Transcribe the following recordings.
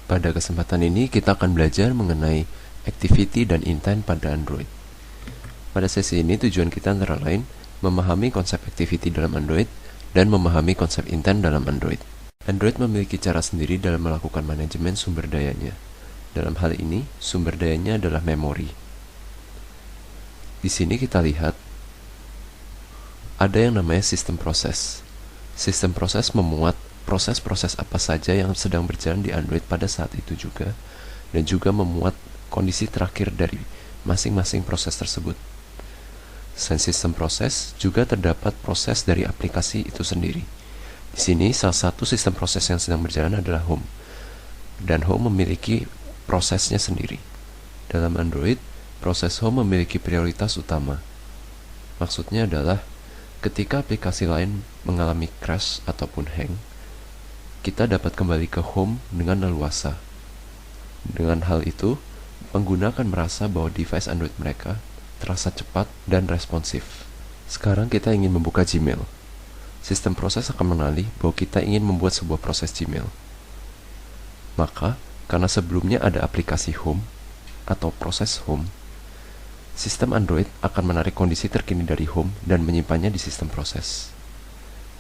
Pada kesempatan ini kita akan belajar mengenai activity dan intent pada Android. Pada sesi ini tujuan kita antara lain memahami konsep activity dalam Android dan memahami konsep intent dalam Android. Android memiliki cara sendiri dalam melakukan manajemen sumber dayanya. Dalam hal ini, sumber dayanya adalah memori. Di sini kita lihat ada yang namanya sistem proses. Sistem proses memuat proses-proses apa saja yang sedang berjalan di Android pada saat itu juga, dan juga memuat kondisi terakhir dari masing-masing proses tersebut. Selain sistem proses, juga terdapat proses dari aplikasi itu sendiri. Di sini, salah satu sistem proses yang sedang berjalan adalah Home, dan Home memiliki prosesnya sendiri. Dalam Android, proses Home memiliki prioritas utama. Maksudnya adalah, ketika aplikasi lain mengalami crash ataupun hang, kita dapat kembali ke Home dengan leluasa. Dengan hal itu, pengguna akan merasa bahwa device Android mereka terasa cepat dan responsif. Sekarang kita ingin membuka Gmail. Sistem proses akan mengenali bahwa kita ingin membuat sebuah proses Gmail. Maka, karena sebelumnya ada aplikasi Home atau proses Home, sistem Android akan menarik kondisi terkini dari Home dan menyimpannya di sistem proses.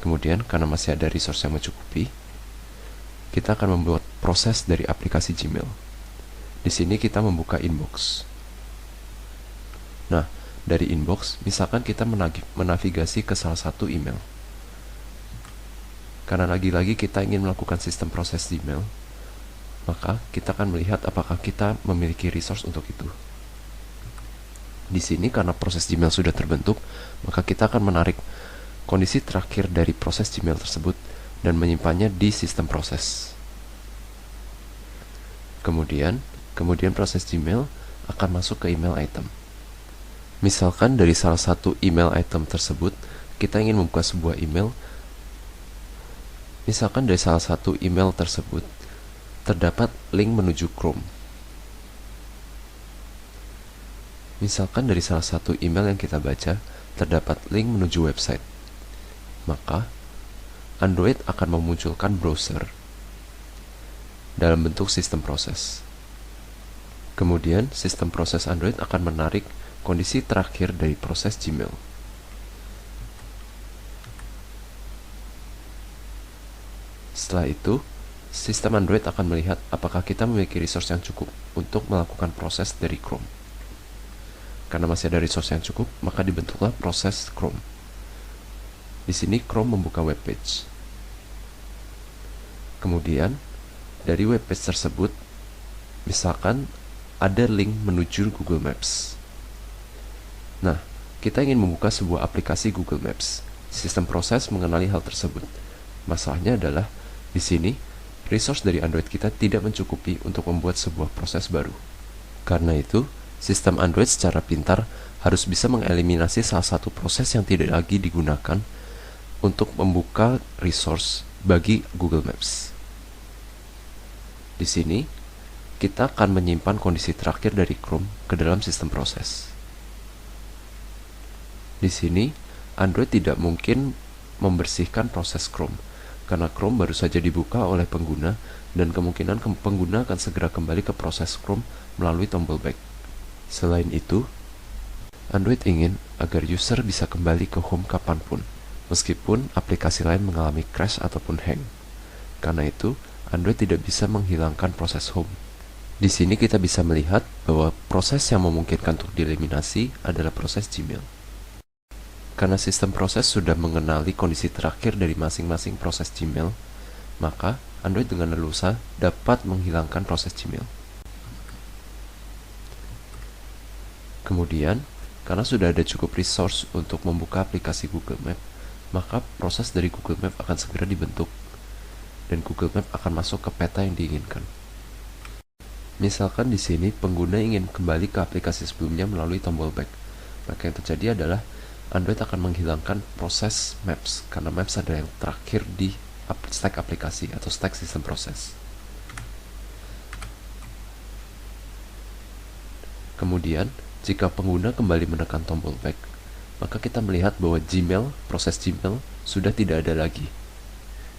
Kemudian, karena masih ada resource yang mencukupi, kita akan membuat proses dari aplikasi Gmail. Di sini kita membuka inbox. Nah, dari inbox, misalkan kita menavigasi ke salah satu email. Karena lagi-lagi kita ingin melakukan sistem proses Gmail, maka kita akan melihat apakah kita memiliki resource untuk itu. Di sini karena proses Gmail sudah terbentuk, maka kita akan menarik kondisi terakhir dari proses Gmail tersebut dan menyimpannya di sistem proses. Kemudian proses Gmail akan masuk ke email item. Misalkan dari salah satu email item tersebut, kita ingin membuka sebuah email. Misalkan dari salah satu email tersebut, terdapat link menuju Chrome. Misalkan dari salah satu email yang kita baca, terdapat link menuju website. Maka, Android akan memunculkan browser dalam bentuk sistem proses. Kemudian, sistem proses Android akan menarik kondisi terakhir dari proses Gmail. Setelah itu, sistem Android akan melihat apakah kita memiliki resource yang cukup untuk melakukan proses dari Chrome. Karena masih ada resource yang cukup, maka dibentuklah proses Chrome. Di sini Chrome membuka webpage. Kemudian, dari webpage tersebut, misalkan ada link menuju Google Maps. Nah, kita ingin membuka sebuah aplikasi Google Maps. Sistem proses mengenali hal tersebut. Masalahnya adalah, di sini, resource dari Android kita tidak mencukupi untuk membuat sebuah proses baru. Karena itu, sistem Android secara pintar harus bisa mengeliminasi salah satu proses yang tidak lagi digunakan untuk membuka resource bagi Google Maps. Di sini, kita akan menyimpan kondisi terakhir dari Chrome ke dalam sistem proses. Di sini, Android tidak mungkin membersihkan proses Chrome, karena Chrome baru saja dibuka oleh pengguna, dan kemungkinan pengguna akan segera kembali ke proses Chrome melalui tombol back. Selain itu, Android ingin agar user bisa kembali ke Home kapanpun, meskipun aplikasi lain mengalami crash ataupun hang. Karena itu, Android tidak bisa menghilangkan proses Home. Di sini kita bisa melihat bahwa proses yang memungkinkan untuk dieliminasi adalah proses Gmail. Karena sistem proses sudah mengenali kondisi terakhir dari masing-masing proses Gmail, maka Android dengan leluasa dapat menghilangkan proses Gmail. Kemudian, karena sudah ada cukup resource untuk membuka aplikasi Google Map, maka proses dari Google Map akan segera dibentuk, dan Google Map akan masuk ke peta yang diinginkan. Misalkan di sini pengguna ingin kembali ke aplikasi sebelumnya melalui tombol back, maka yang terjadi adalah Android akan menghilangkan proses Maps, karena Maps adalah yang terakhir di stack aplikasi atau stack sistem proses. Kemudian, jika pengguna kembali menekan tombol back, maka kita melihat bahwa Gmail, proses Gmail, sudah tidak ada lagi.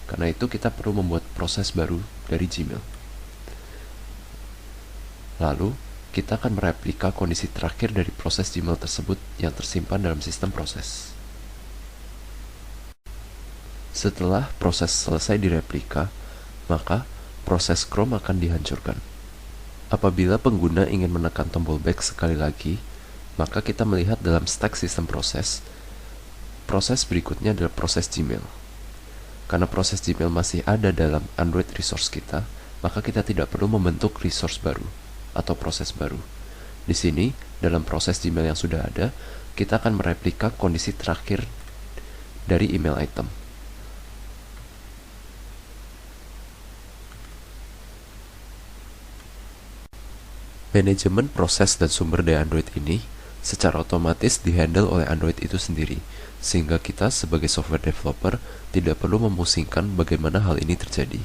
Karena itu kita perlu membuat proses baru dari Gmail. Lalu, kita akan mereplika kondisi terakhir dari proses Gmail tersebut yang tersimpan dalam sistem proses. Setelah proses selesai direplika, maka proses Chrome akan dihancurkan. Apabila pengguna ingin menekan tombol back sekali lagi, maka kita melihat dalam stack sistem proses berikutnya adalah proses Gmail. Karena proses Gmail masih ada dalam Android resource kita, maka kita tidak perlu membentuk resource baru atau proses baru. Di sini, dalam proses Gmail yang sudah ada, kita akan mereplika kondisi terakhir dari email item. Manajemen proses dan sumber daya Android ini secara otomatis dihandle oleh Android itu sendiri, sehingga kita sebagai software developer tidak perlu memusingkan bagaimana hal ini terjadi.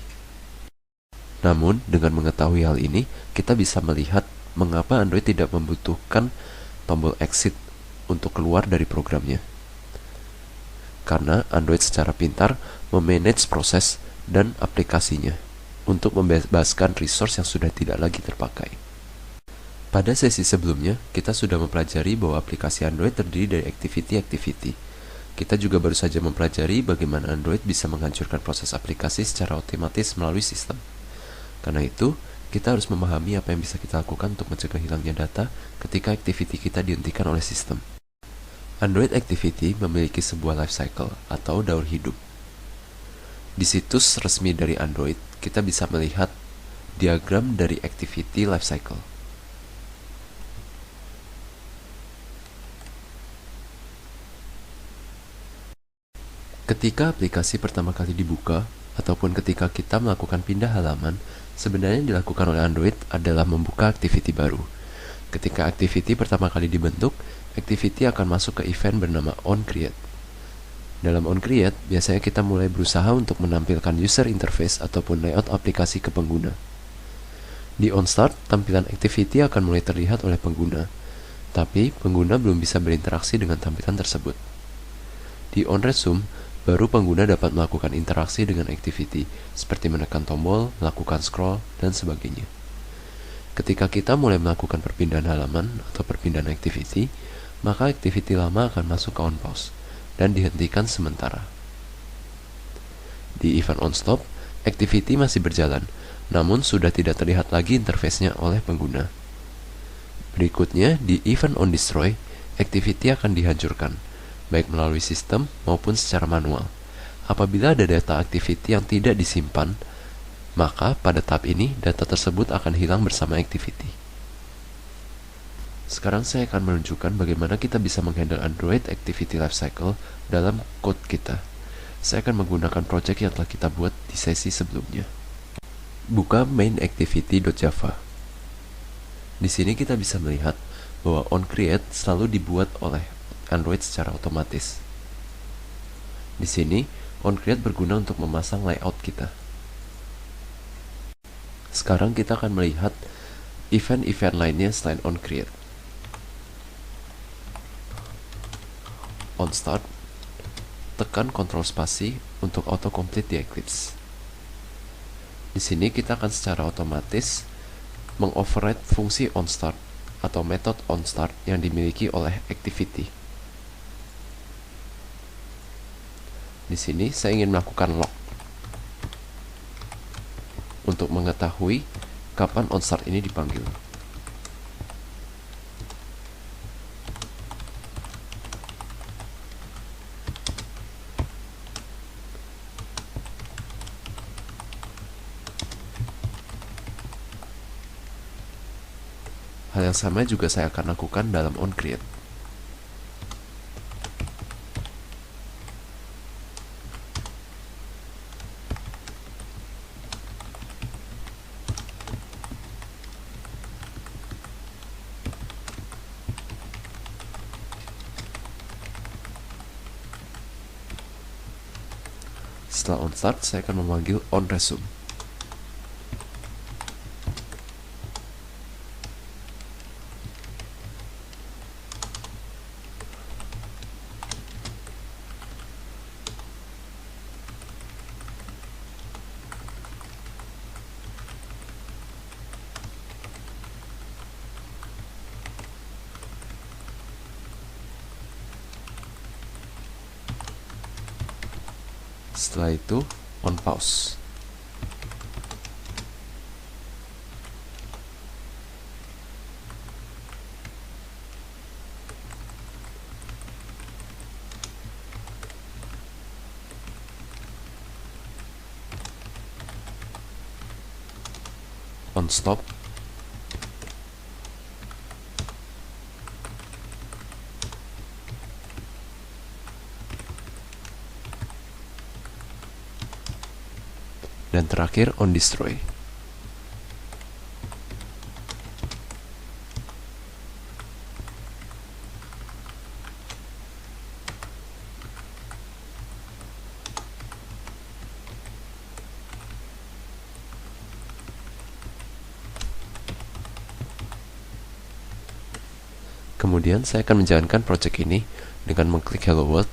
Namun, dengan mengetahui hal ini, kita bisa melihat mengapa Android tidak membutuhkan tombol exit untuk keluar dari programnya. Karena Android secara pintar memanage proses dan aplikasinya untuk membebaskan resource yang sudah tidak lagi terpakai. Pada sesi sebelumnya, kita sudah mempelajari bahwa aplikasi Android terdiri dari activity-activity. Kita juga baru saja mempelajari bagaimana Android bisa menghancurkan proses aplikasi secara otomatis melalui sistem. Karena itu, kita harus memahami apa yang bisa kita lakukan untuk mencegah hilangnya data ketika activity kita dihentikan oleh sistem. Android Activity memiliki sebuah life cycle atau daur hidup. Di situs resmi dari Android, kita bisa melihat diagram dari activity life cycle. Ketika aplikasi pertama kali dibuka, ataupun ketika kita melakukan pindah halaman, sebenarnya yang dilakukan oleh Android adalah membuka activity baru. Ketika activity pertama kali dibentuk, activity akan masuk ke event bernama onCreate. Dalam onCreate, biasanya kita mulai berusaha untuk menampilkan user interface ataupun layout aplikasi ke pengguna. Di onStart, tampilan activity akan mulai terlihat oleh pengguna, tapi pengguna belum bisa berinteraksi dengan tampilan tersebut. Di onResume, baru pengguna dapat melakukan interaksi dengan activity, seperti menekan tombol, melakukan scroll, dan sebagainya. Ketika kita mulai melakukan perpindahan halaman atau perpindahan activity, maka activity lama akan masuk ke onPause dan dihentikan sementara. Di event onStop, activity masih berjalan, namun sudah tidak terlihat lagi interface-nya oleh pengguna. Berikutnya, di event onDestroy, activity akan dihancurkan, baik melalui sistem maupun secara manual. Apabila ada data activity yang tidak disimpan, maka pada tahap ini data tersebut akan hilang bersama activity. Sekarang saya akan menunjukkan bagaimana kita bisa menghandle Android Activity Lifecycle dalam code kita. Saya akan menggunakan project yang telah kita buat di sesi sebelumnya. Buka main-activity.java. Di sini kita bisa melihat bahwa onCreate selalu dibuat oleh Android secara otomatis. Di sini, onCreate berguna untuk memasang layout kita. Sekarang kita akan melihat event-event lainnya selain onCreate. OnStart, tekan Ctrl Spasi untuk autocomplete di Eclipse. Di sini kita akan secara otomatis mengoverride fungsi onStart atau metode onStart yang dimiliki oleh activity. Di sini saya ingin melakukan log untuk mengetahui kapan onStart ini dipanggil. Hal yang sama juga saya akan lakukan dalam onCreate. Setelah onStart, saya akan memanggil onResume. Setelah itu on pause. On stop. Dan terakhir on destroy. Kemudian saya akan menjalankan project ini dengan mengklik Hello World,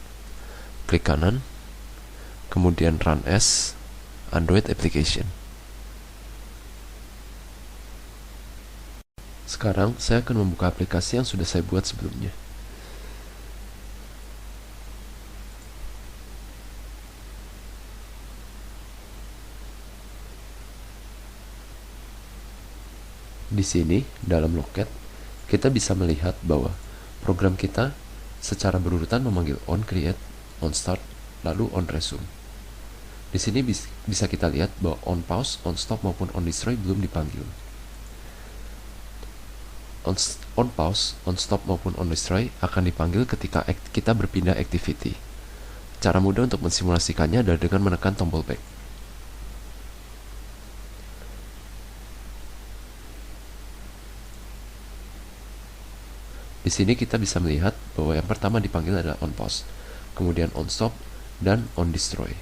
klik kanan, kemudian Run as Android Application. Sekarang saya akan membuka aplikasi yang sudah saya buat sebelumnya. Di sini, dalam loket, kita bisa melihat bahwa program kita secara berurutan memanggil on create, on start, lalu on resume. Di sini bisa kita lihat bahwa on pause, on stop maupun on destroy belum dipanggil. On pause, on stop maupun on destroy akan dipanggil ketika kita berpindah activity. Cara mudah untuk mensimulasikannya adalah dengan menekan tombol back. Di sini kita bisa melihat bahwa yang pertama dipanggil adalah on pause, kemudian on stop, dan on destroy.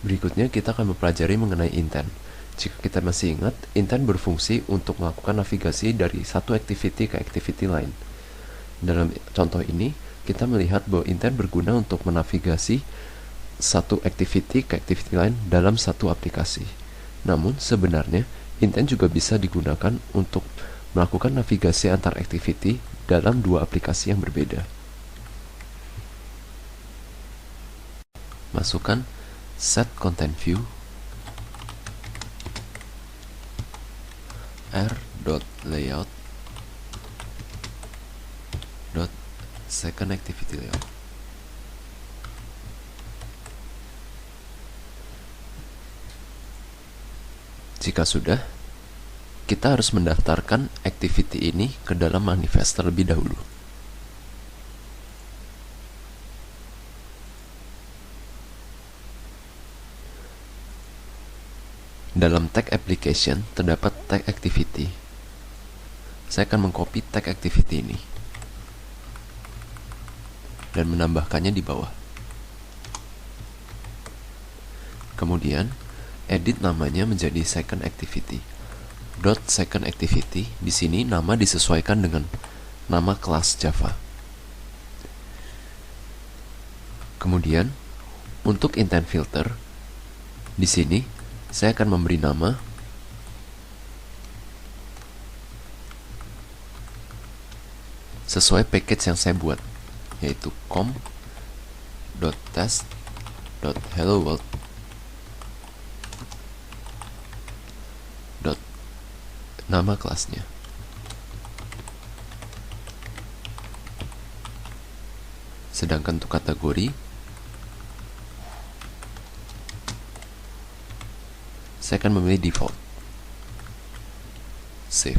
Berikutnya kita akan mempelajari mengenai intent. Jika kita masih ingat, intent berfungsi untuk melakukan navigasi dari satu activity ke activity lain. Dalam contoh ini, kita melihat bahwa intent berguna untuk menavigasi satu activity ke activity lain dalam satu aplikasi. Namun, sebenarnya, intent juga bisa digunakan untuk melakukan navigasi antar activity dalam dua aplikasi yang berbeda. Masukkan set content view r.layout second activity layout. Jika sudah, kita harus mendaftarkan activity ini ke dalam manifest terlebih dahulu. Dalam tag application terdapat tag activity. Saya akan mengcopy tag activity ini dan menambahkannya di bawah. Kemudian edit namanya menjadi second activity. Second activity, di sini nama disesuaikan dengan nama kelas Java. Kemudian untuk intent filter, di sini saya akan memberi nama sesuai package yang saya buat, yaitu com.test.helloworld nama kelasnya. Sedangkan untuk kategori, saya akan memilih default. Save.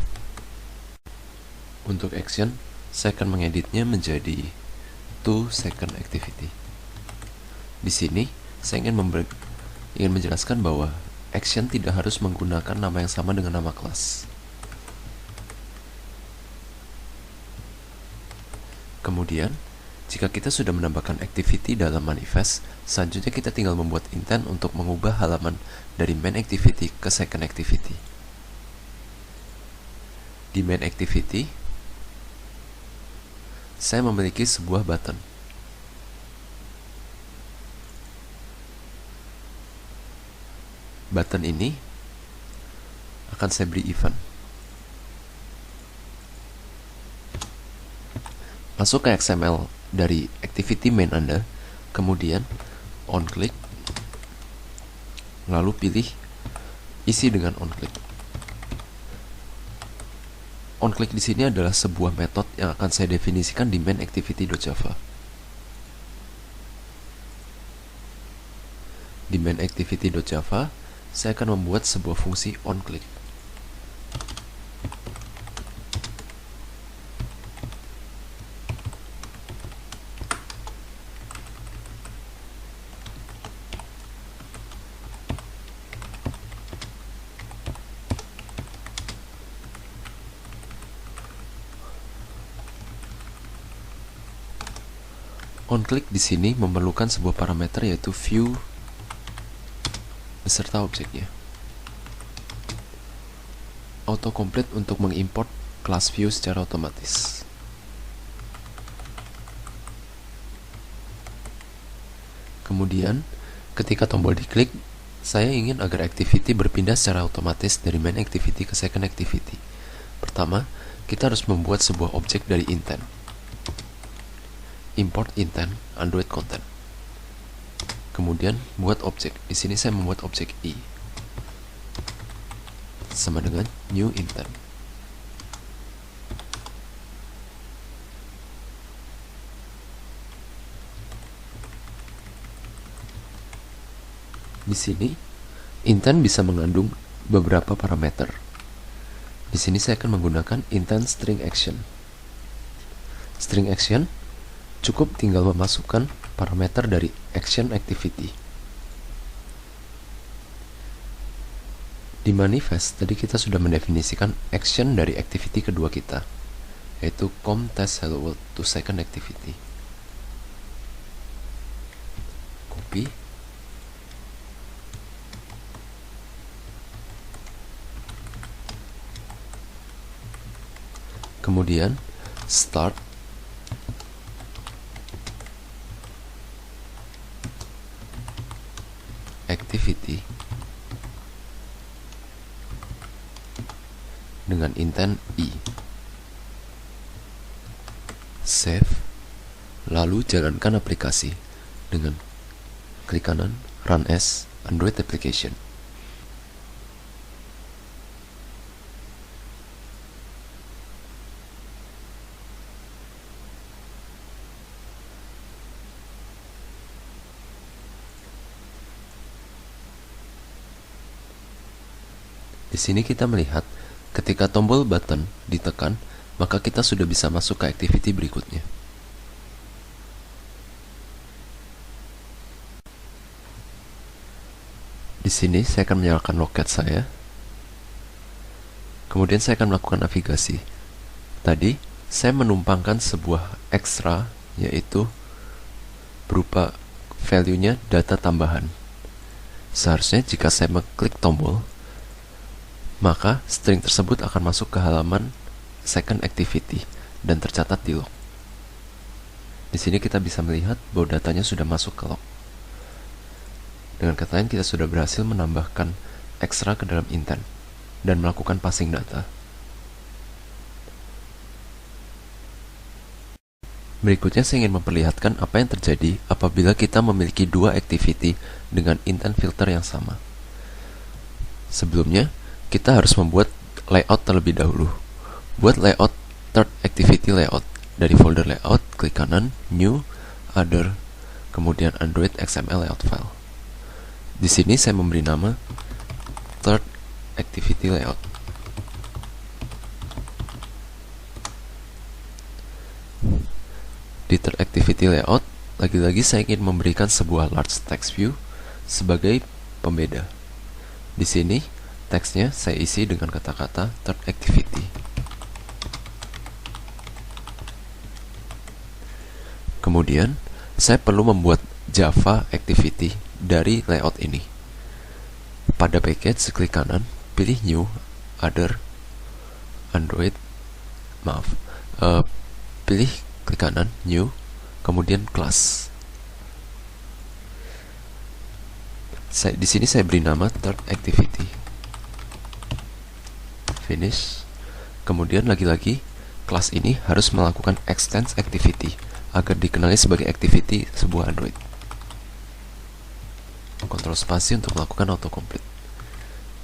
Untuk action, saya akan mengeditnya menjadi to second activity. Di sini, saya ingin menjelaskan bahwa action tidak harus menggunakan nama yang sama dengan nama kelas. Kemudian, jika kita sudah menambahkan activity dalam manifest, selanjutnya kita tinggal membuat intent untuk mengubah halaman dari main activity ke second activity. Di main activity, saya memiliki sebuah button. Button ini akan saya beri event. Masuk ke XML dari activity main Anda, kemudian on click, lalu pilih isi dengan on click. On click di sini adalah sebuah metode yang akan saya definisikan di main activity.java. Di main activity.java, saya akan membuat sebuah fungsi on click. On click di sini memerlukan sebuah parameter yaitu view beserta objeknya. Autocomplete untuk mengimport kelas view secara otomatis. Kemudian, ketika tombol diklik, saya ingin agar activity berpindah secara otomatis dari main activity ke second activity. Pertama, kita harus membuat sebuah objek dari intent. Import intent Android content. Kemudian buat objek. Di sini saya membuat objek i sama dengan new intent. Di sini intent bisa mengandung beberapa parameter. Di sini saya akan menggunakan intent string action. String action cukup tinggal memasukkan parameter dari action activity. Di manifest tadi kita sudah mendefinisikan action dari activity kedua kita, yaitu com test hello world to second activity. Copy. Kemudian start activity dengan intent i. Save, lalu jalankan aplikasi dengan klik kanan Run as Android Application. Di sini kita melihat ketika tombol button ditekan, maka kita sudah bisa masuk ke activity berikutnya. Di sini saya akan menyalakan loket saya. Kemudian saya akan melakukan navigasi. Tadi saya menumpangkan sebuah ekstra, yaitu berupa value-nya data tambahan. Seharusnya jika saya mengklik tombol, maka string tersebut akan masuk ke halaman second activity dan tercatat di log. Di sini kita bisa melihat bahwa datanya sudah masuk ke log. Dengan kata lain, kita sudah berhasil menambahkan ekstra ke dalam intent dan melakukan passing data. Berikutnya saya ingin memperlihatkan apa yang terjadi apabila kita memiliki dua activity dengan intent filter yang sama. Sebelumnya, kita harus membuat layout terlebih dahulu. Buat layout third activity layout. Dari folder layout, klik kanan, new, other, kemudian Android XML layout file. Di sini saya memberi nama third activity layout. Di third activity layout, lagi-lagi saya ingin memberikan sebuah large text view sebagai pembeda. Di sini teksnya saya isi dengan kata-kata third activity. Kemudian, saya perlu membuat Java activity dari layout ini. Pada package, klik kanan, pilih new, other, Android, pilih klik kanan, new, kemudian class. Di sini saya beri nama third activity. Finish. Kemudian lagi-lagi kelas ini harus melakukan extends activity agar dikenali sebagai activity sebuah Android. Kontrol spasi untuk melakukan autocomplete.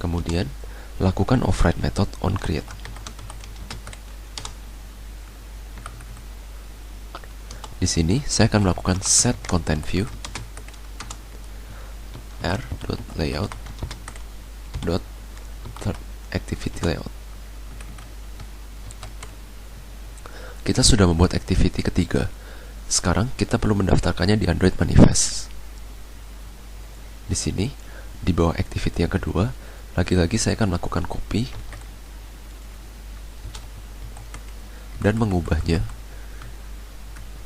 Kemudian, lakukan override method on create. Di sini, saya akan melakukan set content view r.layout.third-activity-layout. Kita sudah membuat activity ketiga. Sekarang kita perlu mendaftarkannya di Android Manifest. Di sini, di bawah activity yang kedua, lagi-lagi saya akan melakukan copy dan mengubahnya.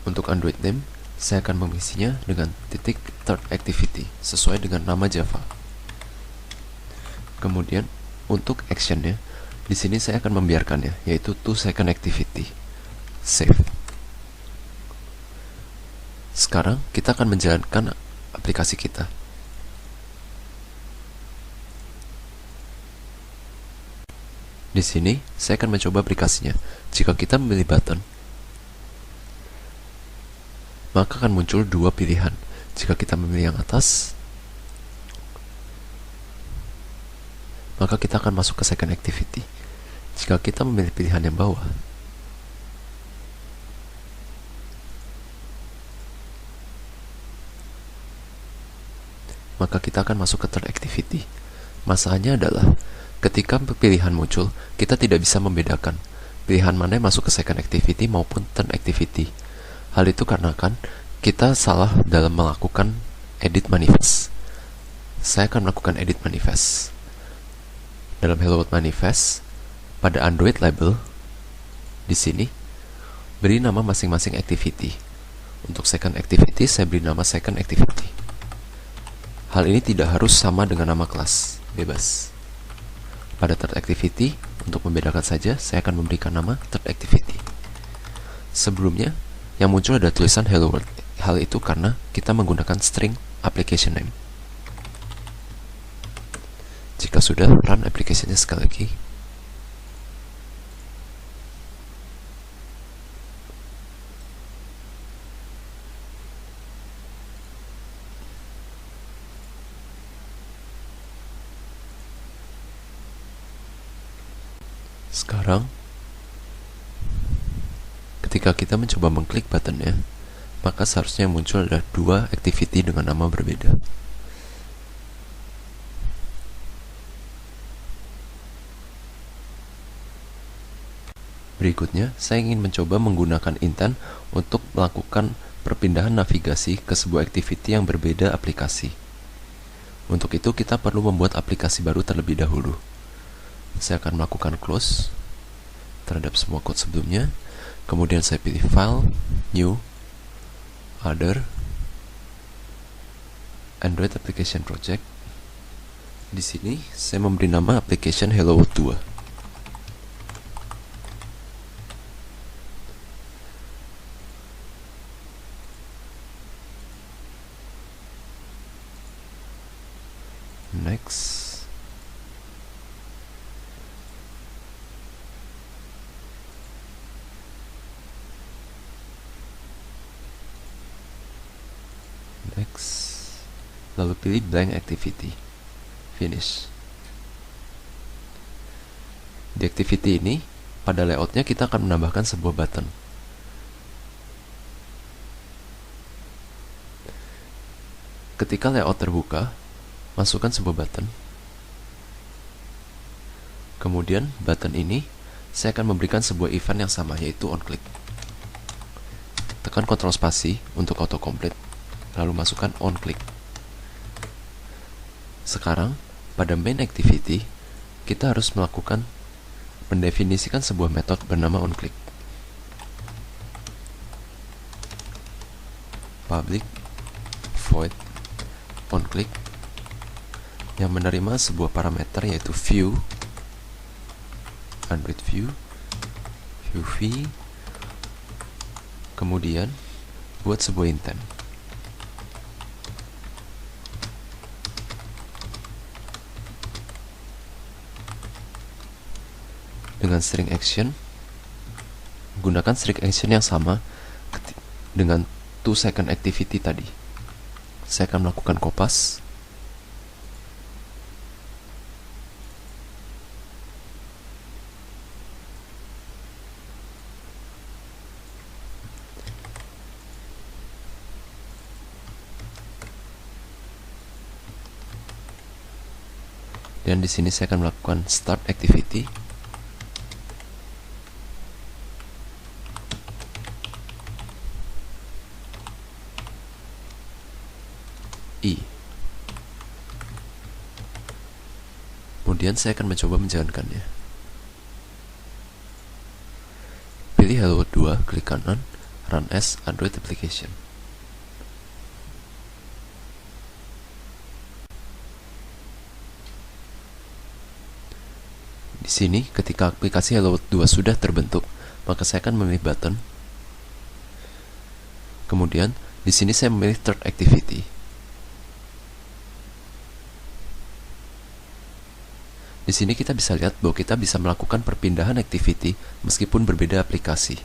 Untuk Android name, saya akan mengisinya dengan titik third activity sesuai dengan nama Java. Kemudian, untuk actionnya, di sini saya akan membiarkannya, yaitu 2-second activity. Save. Sekarang kita akan menjalankan aplikasi kita. Di sini, saya akan mencoba aplikasinya. Jika kita memilih button, maka akan muncul dua pilihan. Jika kita memilih yang atas, maka kita akan masuk ke second activity. Jika kita memilih pilihan yang bawah, maka kita akan masuk ke third activity. Masalahnya adalah, ketika pilihan muncul, kita tidak bisa membedakan pilihan mana yang masuk ke second activity maupun third activity. Hal itu karena kan kita salah dalam melakukan edit manifest. Saya akan melakukan edit manifest. Dalam Hello World Manifest, pada Android label, di sini, beri nama masing-masing activity. Untuk second activity, saya beri nama second activity. Hal ini tidak harus sama dengan nama kelas, bebas. Pada third activity, untuk membedakan saja, saya akan memberikan nama third activity. Sebelumnya, yang muncul ada tulisan Hello World. Hal itu karena kita menggunakan string application name. Jika sudah, run application-nya sekali lagi. Sekarang, ketika kita mencoba mengklik buttonnya, maka seharusnya yang muncul adalah dua activity dengan nama berbeda. Berikutnya, saya ingin mencoba menggunakan intent untuk melakukan perpindahan navigasi ke sebuah activity yang berbeda aplikasi. Untuk itu, kita perlu membuat aplikasi baru terlebih dahulu. Saya akan melakukan close terhadap semua code sebelumnya. Kemudian saya pilih File, New, Other, Android Application Project. Di sini, saya memberi nama application Hello World 2. Next. Next. Lalu pilih blank activity. Finish. Di activity ini, pada layoutnya kita akan menambahkan sebuah button. Ketika layout terbuka, masukkan sebuah button. Kemudian button ini saya akan memberikan sebuah event yang sama, yaitu onClick. Tekan Ctrl spasi untuk autocomplete, lalu masukkan onClick. Sekarang pada main activity kita harus mendefinisikan sebuah metode bernama onClick. Public void onClick yang menerima sebuah parameter yaitu view, Android view, v, kemudian buat sebuah intent. Dengan string action, gunakan string action yang sama dengan 2-second activity tadi. Saya akan melakukan kopas Dan di sini saya akan melakukan start activity. I. Kemudian saya akan mencoba menjalankannya. Pilih Hello World 2, klik kanan, Run as Android Application. Di sini, ketika aplikasi Hello World 2 sudah terbentuk, maka saya akan memilih button. Kemudian, di sini saya memilih Third Activity. Di sini kita bisa lihat bahwa kita bisa melakukan perpindahan activity meskipun berbeda aplikasi.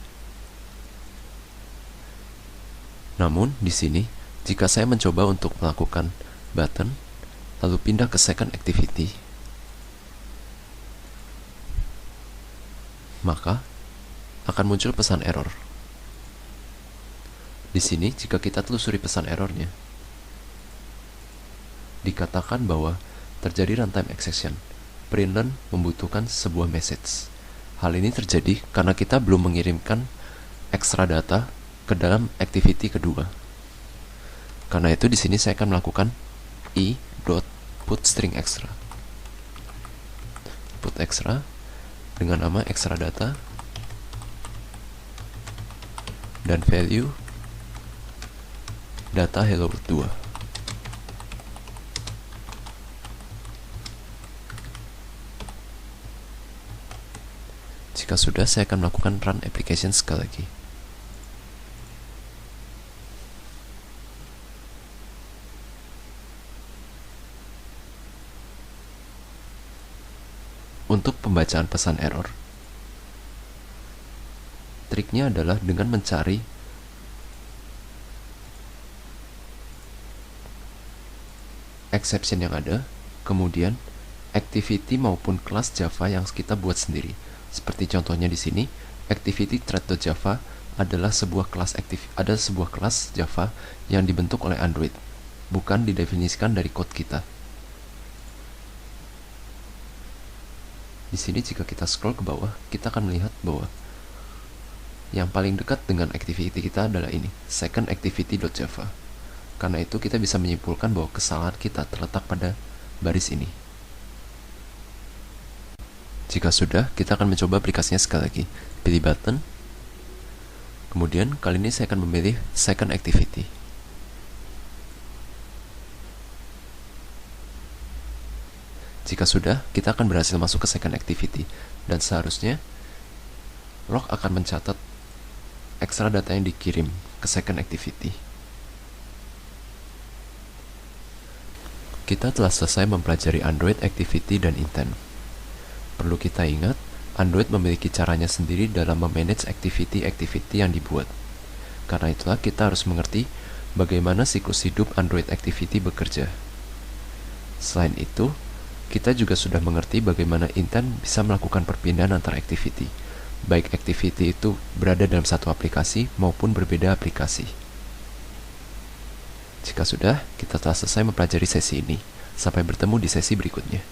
Namun, di sini, jika saya mencoba untuk melakukan button, lalu pindah ke second activity, maka akan muncul pesan error. Di sini, jika kita telusuri pesan errornya, dikatakan bahwa terjadi runtime exception. Println membutuhkan sebuah message. Hal ini terjadi karena kita belum mengirimkan extra data ke dalam activity kedua. Karena itu di sini saya akan melakukan i.putStringExtra. Put extra dengan nama extra data dan value data hello world 2. Jika sudah, saya akan melakukan run application sekali lagi. Untuk pembacaan pesan error, triknya adalah dengan mencari exception yang ada, kemudian activity maupun kelas Java yang kita buat sendiri. Seperti contohnya di sini, activity thread.java adalah sebuah kelas Java yang dibentuk oleh Android, bukan didefinisikan dari code kita. Di sini jika kita scroll ke bawah, kita akan melihat bahwa yang paling dekat dengan activity kita adalah ini, second activity.java. Karena itu kita bisa menyimpulkan bahwa kesalahan kita terletak pada baris ini. Jika sudah, kita akan mencoba aplikasinya sekali lagi. Pilih button. Kemudian, kali ini saya akan memilih second activity. Jika sudah, kita akan berhasil masuk ke second activity. Dan seharusnya, log akan mencatat ekstra data yang dikirim ke second activity. Kita telah selesai mempelajari Android Activity dan Intent. Perlu kita ingat, Android memiliki caranya sendiri dalam memanage activity-activity yang dibuat. Karena itulah kita harus mengerti bagaimana siklus hidup Android Activity bekerja. Selain itu, kita juga sudah mengerti bagaimana intent bisa melakukan perpindahan antara activity, baik activity itu berada dalam satu aplikasi maupun berbeda aplikasi. Jika sudah, kita telah selesai mempelajari sesi ini. Sampai bertemu di sesi berikutnya.